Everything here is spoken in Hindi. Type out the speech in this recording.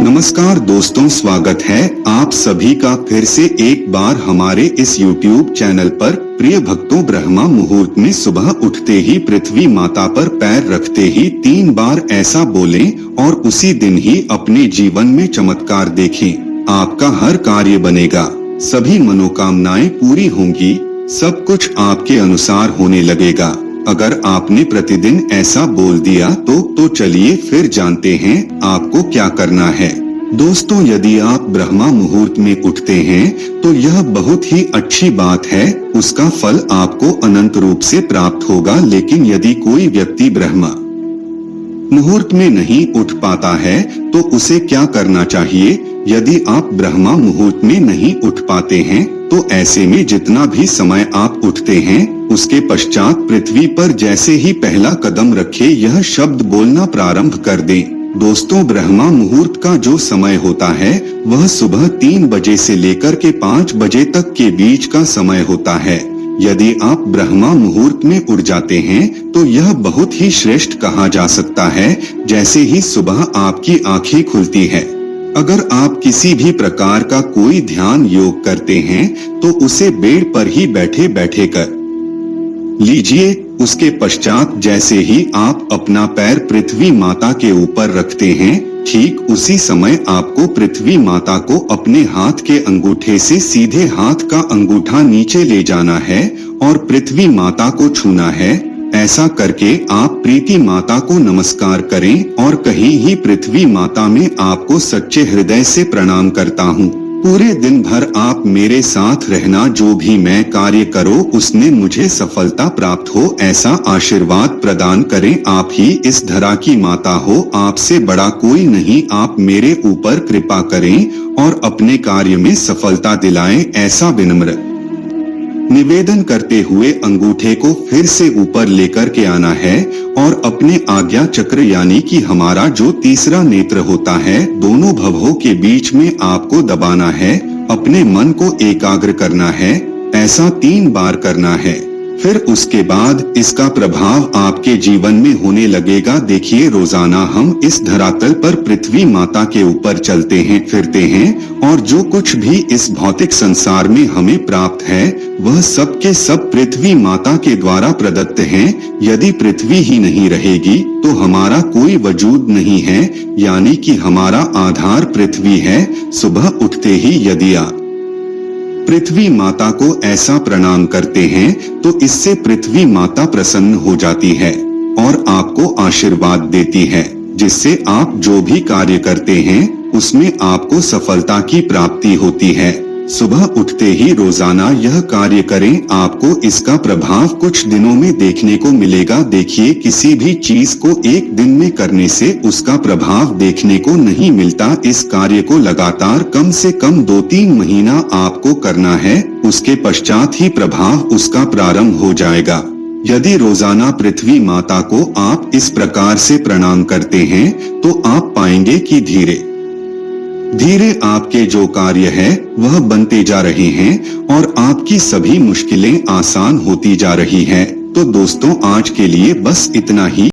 नमस्कार दोस्तों, स्वागत है आप सभी का फिर से एक बार हमारे इस YouTube चैनल पर। प्रिय भक्तों, ब्रह्मा मुहूर्त में सुबह उठते ही पृथ्वी माता पर पैर रखते ही 3 बार ऐसा बोलें और उसी दिन ही अपने जीवन में चमत्कार देखें। आपका हर कार्य बनेगा, सभी मनोकामनाएं पूरी होंगी, सब कुछ आपके अनुसार होने लगेगा। अगर आपने प्रतिदिन ऐसा बोल दिया तो चलिए फिर जानते हैं आपको क्या करना है। दोस्तों, यदि आप ब्रह्मा मुहूर्त में उठते हैं तो यह बहुत ही अच्छी बात है, उसका फल आपको अनंत रूप से प्राप्त होगा। लेकिन यदि कोई व्यक्ति ब्रह्मा मुहूर्त में नहीं उठ पाता है तो उसे क्या करना चाहिए? यदि आप ब्रह्मा मुहूर्त में नहीं उठ पाते हैं तो ऐसे में जितना भी समय आप उठते हैं उसके पश्चात पृथ्वी पर जैसे ही पहला कदम रखे यह शब्द बोलना प्रारंभ कर दें। दोस्तों, ब्रह्मा मुहूर्त का जो समय होता है वह सुबह 3 बजे से लेकर के 5 बजे तक के बीच का समय होता है। यदि आप ब्रह्मा मुहूर्त में उठ जाते हैं तो यह बहुत ही श्रेष्ठ कहा जा सकता है। जैसे ही सुबह आपकी आंखें खुलती है, अगर आप किसी भी प्रकार का कोई ध्यान योग करते हैं तो उसे बेड पर ही बैठे बैठे कर लीजिए। उसके पश्चात जैसे ही आप अपना पैर पृथ्वी माता के ऊपर रखते हैं, ठीक उसी समय आपको पृथ्वी माता को अपने हाथ के अंगूठे से सीधे हाथ का अंगूठा नीचे ले जाना है और पृथ्वी माता को छूना है। ऐसा करके आप प्रीति माता को नमस्कार करें और कहीं ही पृथ्वी माता में आपको सच्चे हृदय से प्रणाम करता हूँ। पूरे दिन भर आप मेरे साथ रहना, जो भी मैं कार्य करो उसमें मुझे सफलता प्राप्त हो, ऐसा आशीर्वाद प्रदान करें। आप ही इस धरा की माता हो, आपसे बड़ा कोई नहीं। आप मेरे ऊपर कृपा करें और अपने कार्य में सफलता दिलाएं, ऐसा विनम्र निवेदन करते हुए अंगूठे को फिर से ऊपर लेकर के आना है और अपने आज्ञा चक्र यानी कि हमारा जो तीसरा नेत्र होता है, दोनों भवों के बीच में आपको दबाना है। अपने मन को एकाग्र करना है, ऐसा 3 बार करना है। फिर उसके बाद इसका प्रभाव आपके जीवन में होने लगेगा। देखिए, रोजाना हम इस धरातल पर पृथ्वी माता के ऊपर चलते हैं फिरते हैं और जो कुछ भी इस भौतिक संसार में हमें प्राप्त है वह सब के सब पृथ्वी माता के द्वारा प्रदत्त हैं। यदि पृथ्वी ही नहीं रहेगी तो हमारा कोई वजूद नहीं है, यानी कि हमारा आधार पृथ्वी है। सुबह उठते ही यदि आप पृथ्वी माता को ऐसा प्रणाम करते हैं तो इससे पृथ्वी माता प्रसन्न हो जाती है और आपको आशीर्वाद देती है, जिससे आप जो भी कार्य करते हैं उसमें आपको सफलता की प्राप्ति होती है। सुबह उठते ही रोजाना यह कार्य करें, आपको इसका प्रभाव कुछ दिनों में देखने को मिलेगा। देखिए, किसी भी चीज को एक दिन में करने से उसका प्रभाव देखने को नहीं मिलता। इस कार्य को लगातार कम से कम 2-3 महीना आपको करना है, उसके पश्चात ही प्रभाव उसका प्रारंभ हो जाएगा। यदि रोजाना पृथ्वी माता को आप इस प्रकार से प्रणाम करते हैं तो आप पाएंगे कि धीरे धीरे आपके जो कार्य है वह बनते जा रहे हैं और आपकी सभी मुश्किलें आसान होती जा रही हैं। तो दोस्तों, आज के लिए बस इतना ही।